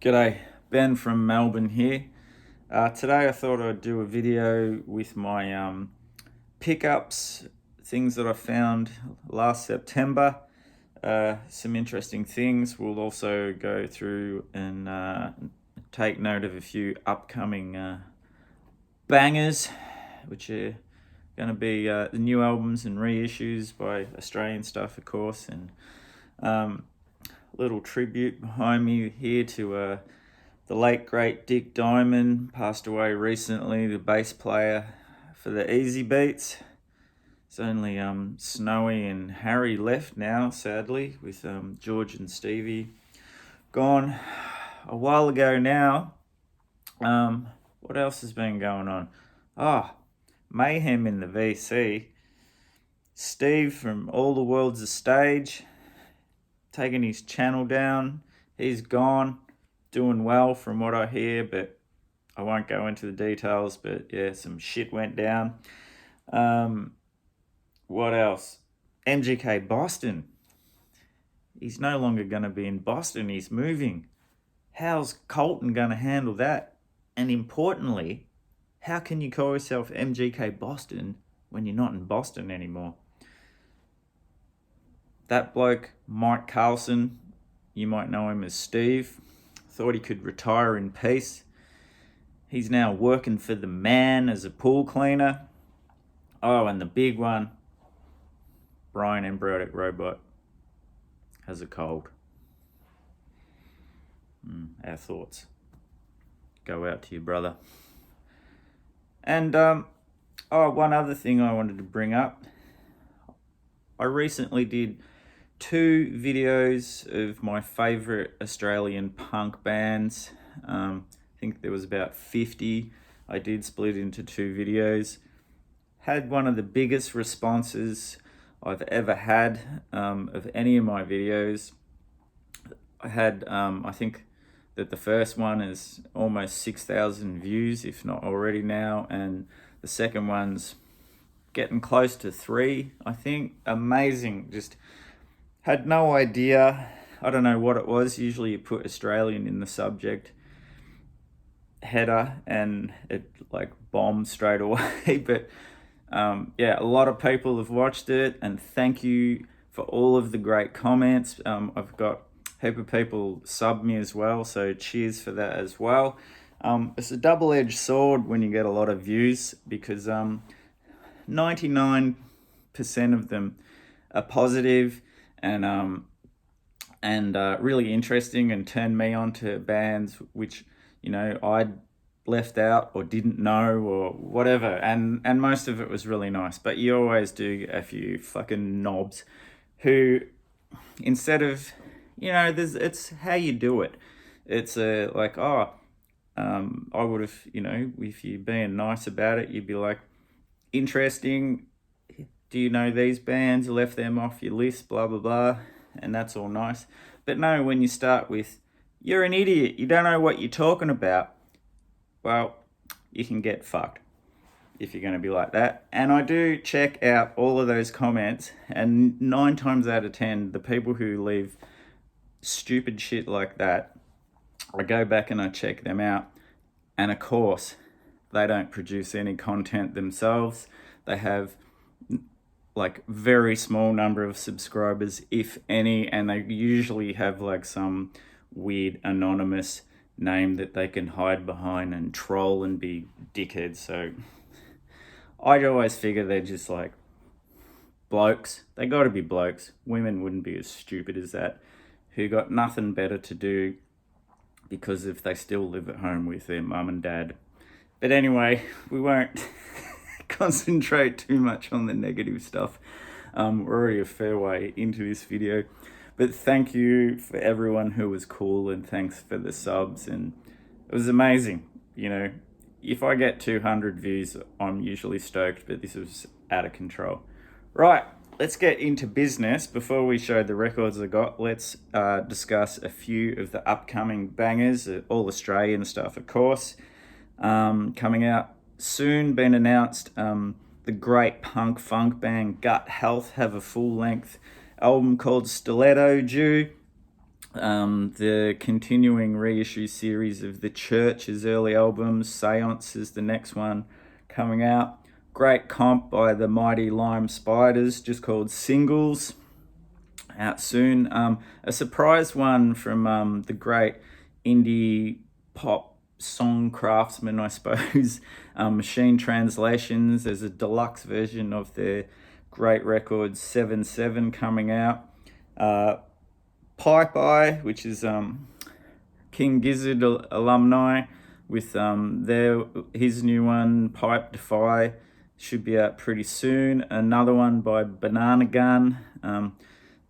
G'day, Ben from Melbourne here. Today I thought I'd do a video with my pickups, things that I found last September. Some interesting things. We'll also go through and take note of a few upcoming bangers, which are going to be the new albums and reissues by Australian stuff, of course, and little tribute behind me here to the late great Dick Diamond. Passed away recently, the bass player for the Easybeats. It's only Snowy and Harry left now, sadly, with George and Stevie gone a while ago now. What else has been going on? Mayhem in the VC. Steve from All the World's a Stage, taking his channel down. He's gone, doing well from what I hear, but I won't go into the details. But yeah, some shit went down. What else? MGK Boston. He's no longer going to be in Boston. He's moving. How's Colton going to handle that? And importantly, how can you call yourself MGK Boston when you're not in Boston anymore? That bloke, Mike Carlson, you might know him as Steve, thought he could retire in peace. He's now working for the Man as a pool cleaner. Oh, and the big one, Brian Embryonic Robot has a cold. Our thoughts go out to you, brother. And one other thing I wanted to bring up. I recently did 2 videos of my favourite Australian punk bands. I think there was about 50. I did split into 2 videos. Had one of the biggest responses I've ever had of any of my videos. I had, I think that the first one is almost 6,000 views, if not already now, and the second one's getting close to 3, I think. Amazing. Just had no idea. I don't know what it was. Usually you put Australian in the subject header and it like bombed straight away. But a lot of people have watched it, and thank you for all of the great comments. I've got a heap of people sub me as well, so cheers for that as well. It's a double-edged sword when you get a lot of views, because 99% of them are positive and really interesting, and turn me on to bands which, I'd left out or didn't know or whatever, and most of it was really nice. But you always do a few fucking knobs who, instead of, it's how you do it. It's I would have, if you being nice about it, you'd be like, interesting, do you know these bands? You left them off your list, blah blah blah, and that's all nice. But no, when you start with, you're an idiot, you don't know what you're talking about, well, you can get fucked if you're going to be like that. And I do check out all of those comments, and 9 times out of 10, the people who leave stupid shit like that, I go back and I check them out. And of course, they don't produce any content themselves. They have like very small number of subscribers, if any, and they usually have like some weird anonymous name that they can hide behind and troll and be dickheads. So I always figure they're just like blokes. They got to be blokes. Women wouldn't be as stupid as that, who got nothing better to do because if they still live at home with their mum and dad. But anyway, we won't concentrate too much on the negative stuff. We're already a fair way into this video. But thank you for everyone who was cool, and thanks for the subs. And it was amazing. If I get 200 views, I'm usually stoked, but this was out of control. Right, let's get into business. Before we show the records I got, let's discuss a few of the upcoming bangers, all Australian stuff, of course. Coming out soon, been announced. The great punk funk band Gut Health have a full-length album called Stiletto due. The continuing reissue series of The Church's early albums. Seance is the next one coming out. Great comp by the Mighty Lime Spiders, just called Singles, out soon. A surprise one from the great indie pop song craftsman, I suppose, Machine Translations. There's a deluxe version of their great record 7/7 coming out. Pipe Eye, which is King Gizzard alumni, with his new one, Pipe Defy, should be out pretty soon. Another one by Banana Gun.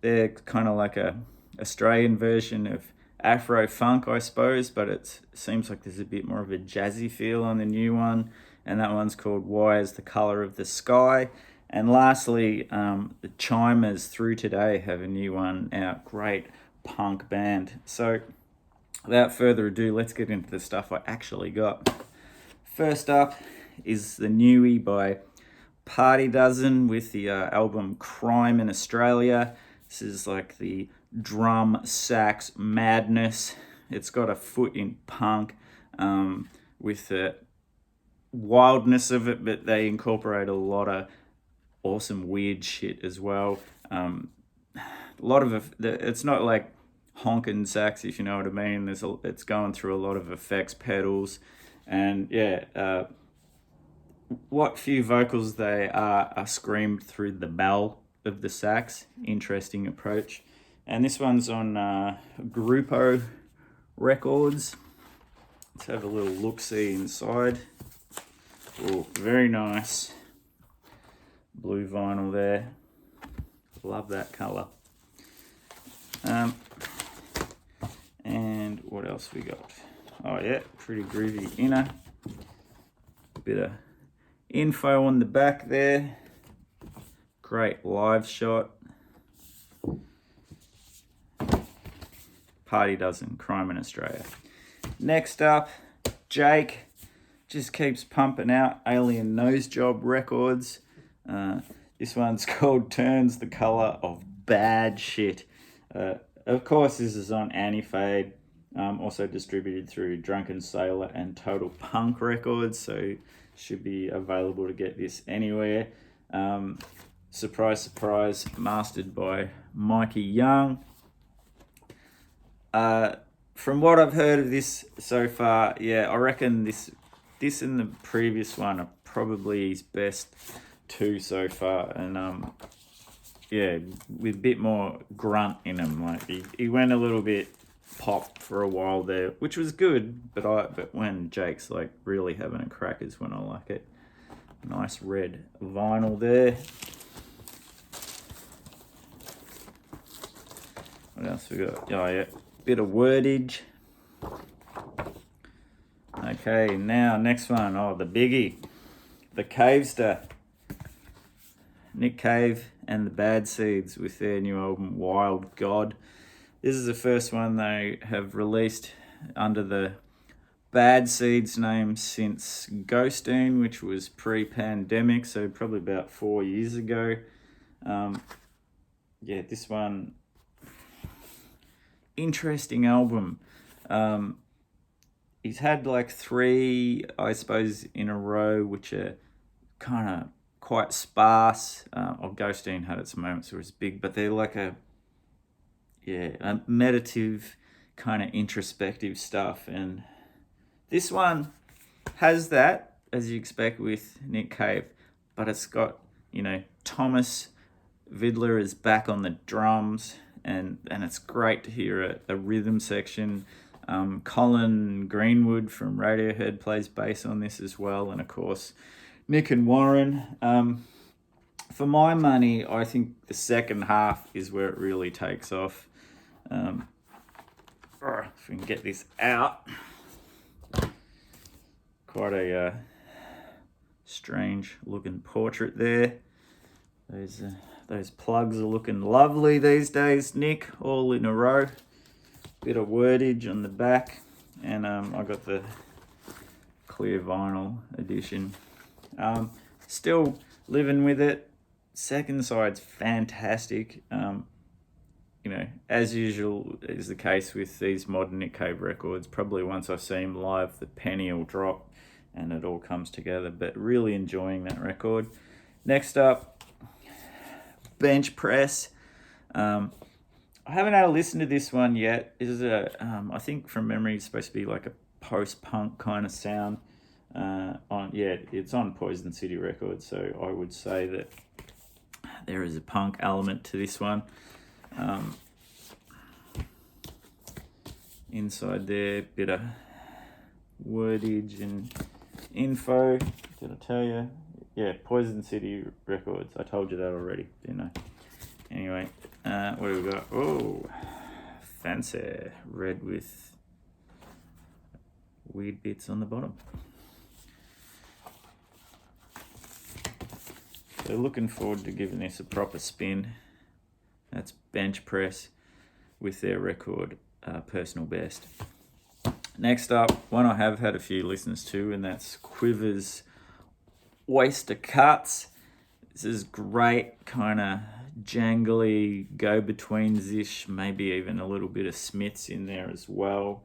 They're kind of like a Australian version of Afro Funk, I suppose, but it seems like there's a bit more of a jazzy feel on the new one, and that one's called Why Is the Colour of the Sky. And lastly, the Chimers Through Today have a new one out. Great punk band. So without further ado, let's get into the stuff I actually got. First up is the newie by Party Dozen with the album Crime in Australia. This is like the drum sax madness. It's got a foot in punk with the wildness of it, but they incorporate a lot of awesome weird shit as well. A lot of it's not like honking sax, if you know what I mean. It's going through a lot of effects pedals, and yeah, what few vocals they are screamed through the bell of the sax. Interesting approach. And this one's on Grupo Records. Let's have a little look-see inside. Oh, very nice blue vinyl there. Love that colour. And what else we got? Oh yeah, pretty groovy inner. Bit of info on the back there. Great live shot. Party Dozen, Crime in Australia. Next up, Jake just keeps pumping out Alien Nosejob records. This one's called Turns the Colour of Bad Shit. Of course, this is on Anti-Fade, also distributed through Drunken Sailor and Total Punk Records, so should be available to get this anywhere. Surprise, surprise, mastered by Mikey Young. From what I've heard of this so far, yeah, I reckon this and the previous one are probably his best two so far, and yeah, with a bit more grunt in him. Like he went a little bit pop for a while there, which was good, but when Jake's like really having a crack is when I like it. Nice red vinyl there. What else we got? Oh yeah, bit of wordage. Okay, now next one. Oh, the biggie, the Cavester. Nick Cave and the Bad Seeds with their new album Wild God. This is the first one they have released under the Bad Seeds name since Ghosteen, which was pre-pandemic, so probably about 4 years ago. Yeah, this one, interesting album. He's had like 3, I suppose, in a row, which are kind of quite sparse. Ghosteen had its moments where it's big, but they're like a meditative kind of introspective stuff, and this one has that, as you expect with Nick Cave, but it's got, Thomas Vidler is back on the drums, and it's great to hear a rhythm section. Colin Greenwood from Radiohead plays bass on this as well, and of course Nick and Warren. For my money, I think the second half is where it really takes off. If we can get this out. Quite a strange looking portrait there. Those plugs are looking lovely these days, Nick, all in a row. Bit of wordage on the back, and I got the clear vinyl edition. Still living with it. Second side's fantastic. In as usual is the case with these modern Nick Cave records, probably once I see him live, the penny will drop and it all comes together. But really enjoying that record. Next up, Bench Press. I haven't had a listen to this one yet. This is I think from memory, it's supposed to be like a post-punk kind of sound. It's on Poison City Records, so I would say that there is a punk element to this one. Inside there, bit of wordage and info. Did I tell you? Yeah, Poison City Records. I told you that already, didn't I? Anyway, what do we got? Oh, fancy. Red with weird bits on the bottom. So looking forward to giving this a proper spin. That's Bench Press with their record, Personal Best. Next up, one I have had a few listens to, and that's Quivers Oyster Cuts. This is great, kind of jangly, go-betweens-ish, maybe even a little bit of Smiths in there as well.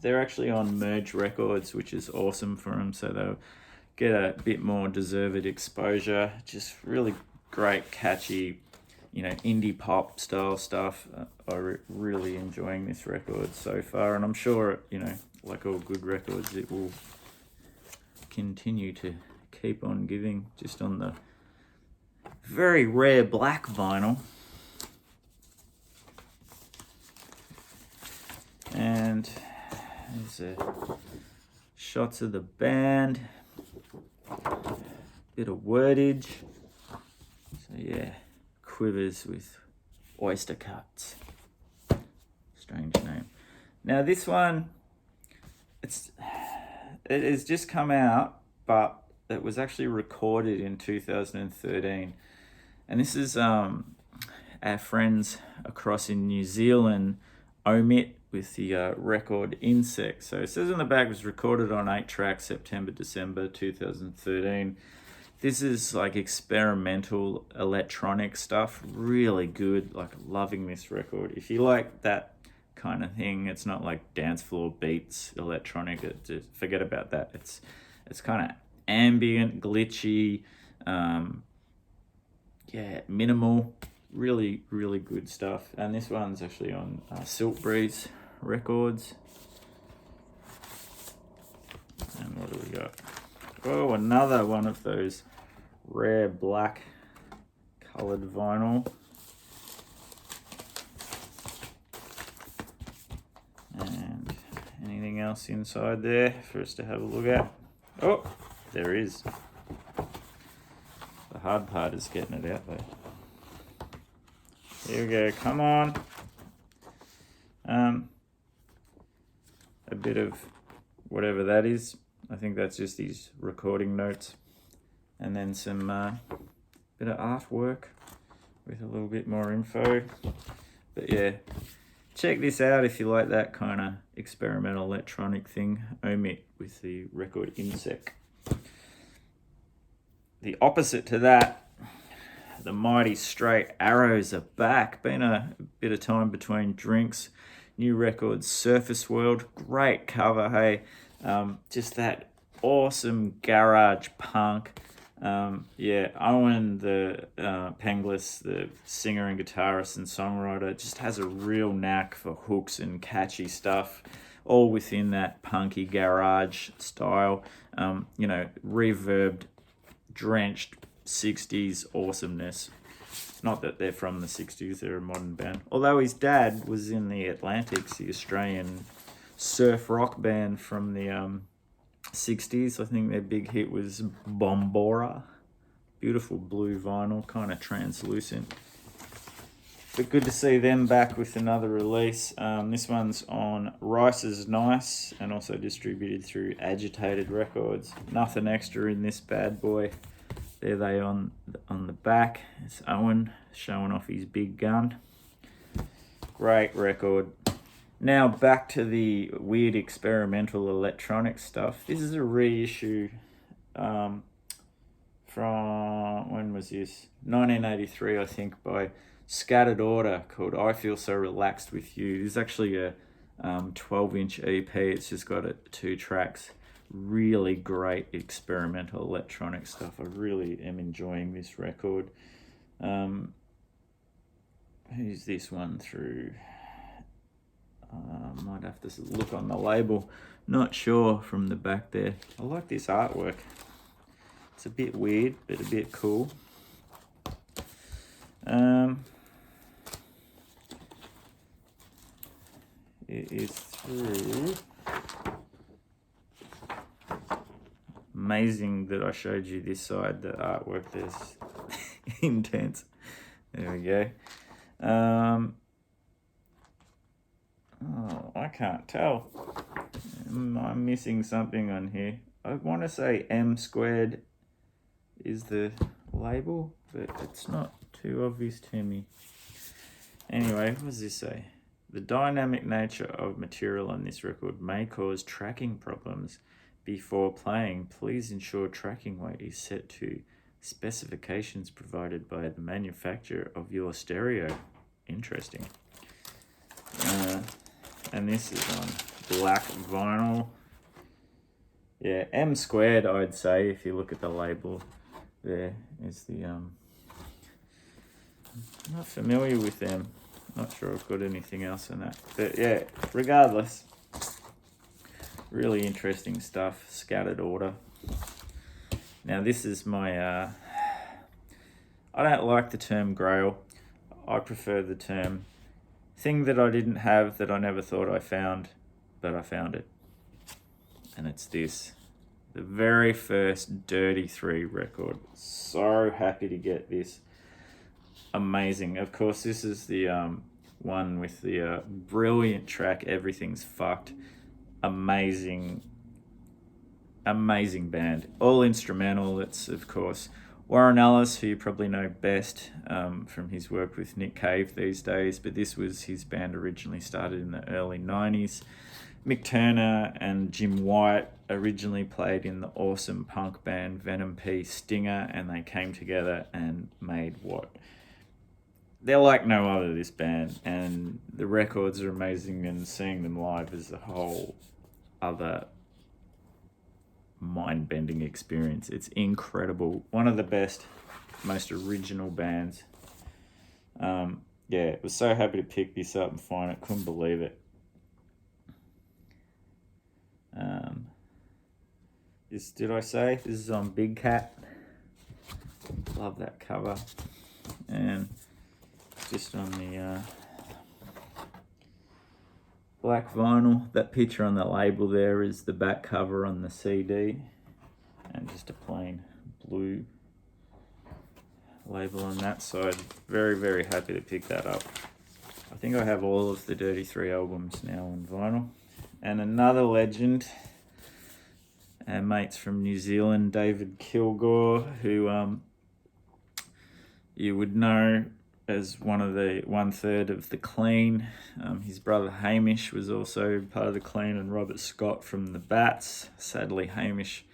They're actually on Merge Records, which is awesome for them, so they'll get a bit more deserved exposure. Just really great, catchy, indie pop style stuff. I'm really enjoying this record so far, and I'm sure, like all good records, it will continue to keep on giving, just on the very rare black vinyl. And there's shots of the band, bit of wordage. So yeah, Quivers with Oyster Cuts. Strange name. Now this one, it has just come out, but it was actually recorded in 2013. And this is our friends across in New Zealand, Omit, with the record Insect. So it says on the back, it was recorded on 8 tracks, September-December 2013. This is like experimental electronic stuff. Really good, like loving this record. If you like that kind of thing, it's not like dance floor beats, electronic. Just forget about that. It's kind of ambient, glitchy, minimal. Really, really good stuff. And this one's actually on Silk Breeze Records. And what do we got? Oh, another one of those rare black coloured vinyl. And anything else inside there for us to have a look at? Oh, there is. The hard part is getting it out though. Here we go, come on. A bit of whatever that is. I think that's just these recording notes. And then some bit of artwork with a little bit more info. But yeah, check this out if you like that kind of experimental electronic thing. Omit with the record Insect. The opposite to that, the mighty Straight Arrows are back. Been a bit of time between drinks. New record, Surface World. Great cover, hey. Just that awesome garage punk. Owen, the Penglis, the singer and guitarist and songwriter, just has a real knack for hooks and catchy stuff, all within that punky garage style. Reverbed, drenched 60s awesomeness. Not that they're from the 60s, they're a modern band. Although his dad was in the Atlantics, the Australian surf rock band from the 60s. I think their big hit was Bombora. Beautiful blue vinyl, kind of translucent. But good to see them back with another release. This one's on Rice is Nice and also distributed through Agitated Records. Nothing extra in this bad boy. There they on the back. It's Owen showing off his big gun. Great record. Now back to the weird experimental electronic stuff. This is a reissue from, when was this? 1983, I think, by Scattered Order called I Feel So Relaxed With You. This is actually a 12-inch EP. It's just got 2 tracks. Really great experimental electronic stuff. I really am enjoying this record. Who's this one through? Might have to look on the label. Not sure from the back there. I like this artwork. It's a bit weird, but a bit cool. It is through. Amazing that I showed you this side. The artwork there's intense. There we go. Oh, I can't tell. Am I missing something on here? I want to say M Squared is the label, but it's not too obvious to me. Anyway, what does this say? The dynamic nature of material on this record may cause tracking problems. Before playing, please ensure tracking weight is set to specifications provided by the manufacturer of your stereo. Interesting. And this is on black vinyl. Yeah, M Squared, I'd say, if you look at the label. There is the I'm not familiar with them. Not sure I've got anything else in that. But yeah, regardless, really interesting stuff. Scattered Order. Now this is my I don't like the term grail. I prefer the term thing that I didn't have, that I never thought I found, but I found it. And it's this. The very first Dirty 3 record. So happy to get this. Amazing. Of course, this is the one with the brilliant track, Everything's Fucked. Amazing band. All instrumental. It's, of course, Warren Ellis, who you probably know best from his work with Nick Cave these days, but this was his band originally started in the early 90s. Mick Turner and Jim White originally played in the awesome punk band Venom P. Stinger, and they came together and made what? They're like no other, this band, and the records are amazing, and seeing them live is a whole other mind-bending experience. It's incredible. One of the best, most original bands. Yeah, was so happy to pick this up and find it. Couldn't believe it. Did I say this is on Big Cat? Love that cover. And just on the black vinyl, that picture on the label there is the back cover on the CD, and just a plain blue label on that side. Very, very happy to pick that up. I think I have all of the Dirty 3 albums now on vinyl. And another legend, our mates from New Zealand, David Kilgore, who you would know as one third of the Clean. His brother Hamish was also part of the Clean, and Robert Scott from the Bats. Sadly, Hamish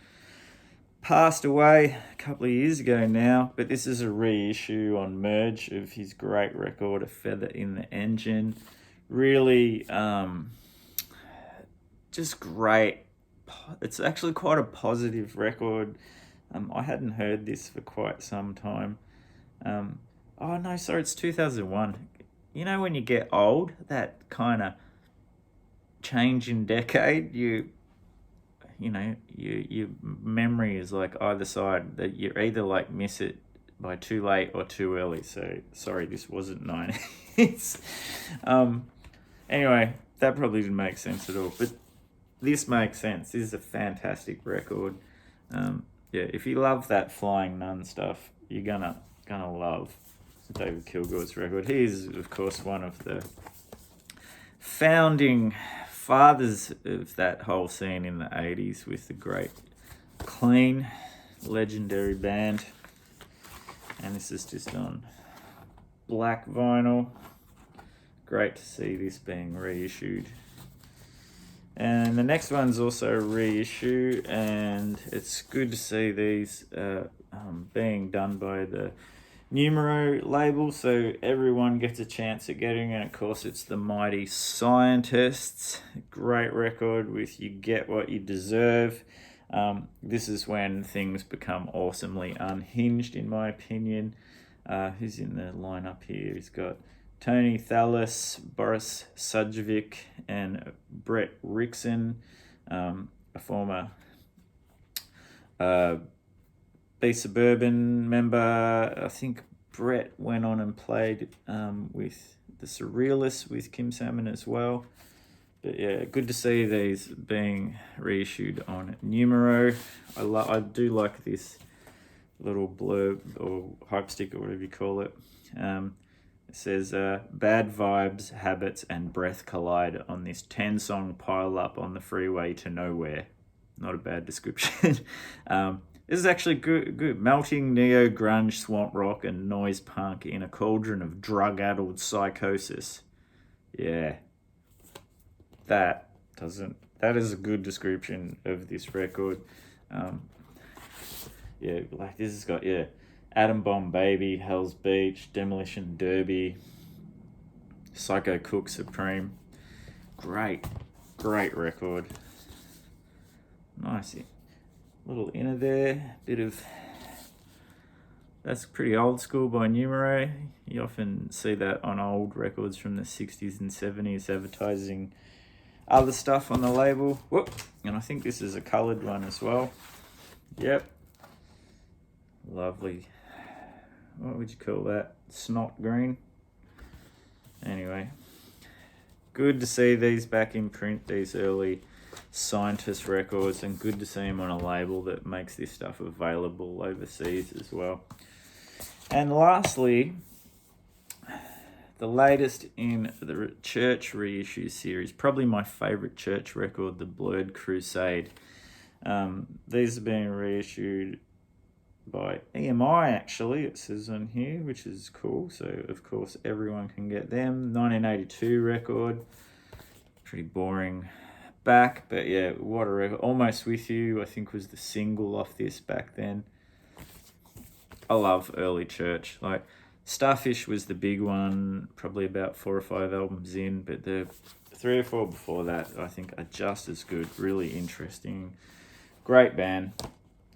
passed away a couple of years ago now, but this is a reissue on Merge of his great record, A Feather in the Engine. Really, just great. It's actually quite a positive record. I hadn't heard this for quite some time. Oh no, sorry, it's 2001. You know when you get old, that kind of change in decade, your memory is like either side, that you either like miss it by too late or too early. So sorry, this wasn't 90s. Anyway, that probably didn't make sense at all, but this makes sense. This is a fantastic record. Yeah, if you love that Flying Nun stuff, you're gonna love David Kilgore's record. He is, of course, one of the founding fathers of that whole scene in the 80s with the great Clean, legendary band. And this is just on black vinyl. Great to see this being reissued. And the next one's also a reissue, and it's good to see these being done by the Numero label, so everyone gets a chance at getting it. Of course, it's the Mighty Scientists. Great record with You Get What You Deserve. This is when things become awesomely unhinged, in my opinion. Who's in the lineup here? He's got Tony Thallis, Boris Sudjovic, and Brett Rickson, a former Be Suburban member. I think Brett went on and played with the Surrealists with Kim Salmon as well. But yeah, good to see these being reissued on Numero. I do like this little blurb or hype stick or whatever you call it. It says, bad vibes, habits, and breath collide on this 10-song pile-up on the freeway to nowhere. Not a bad description. This is actually good. Melting neo-grunge, swamp rock, and noise punk in a cauldron of drug-addled psychosis. Yeah. That is a good description of this record. Yeah, like this has got, Atom Bomb Baby, Hell's Beach, Demolition Derby, Psycho Cook Supreme. Great record. Nice little inner there, that's pretty old school by Numero. You often see that on old records from the 60s and 70s advertising other stuff on the label. Whoop. And I think this is a coloured one as well. Yep. Lovely. What would you call that? Snot green. Anyway, good to see these back in print, these early Scientist records, and good to see them on a label that makes this stuff available overseas as well. And lastly, the latest in the Church reissue series, probably my favourite Church record, The Blurred Crusade. These are being reissued by EMI, actually, it says on here, which is cool. So, of course, everyone can get them. 1982 record. Pretty boring back, but yeah, what a record. Almost With You, I think, was the single off this back then. I love early Church. Like, Starfish was the big one, probably about 4 or 5 albums in, but the 3 or 4 before that, I think, are just as good. Really interesting. Great band.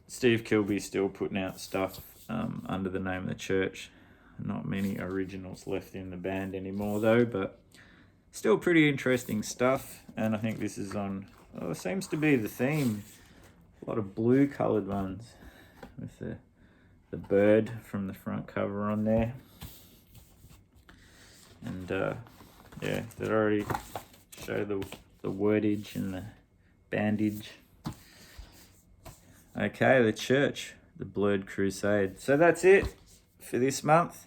Steve Kilby's still putting out stuff under the name of the Church. Not many originals left in the band anymore, though, but still pretty interesting stuff. And I think this is on, it seems to be the theme. A lot of blue coloured ones with the bird from the front cover on there. And yeah, that already show the wordage and the bandage. Okay, the Church, The Blurred Crusade. So that's it for this month.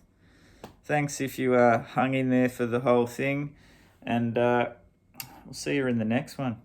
Thanks if you hung in there for the whole thing. And we'll see you in the next one.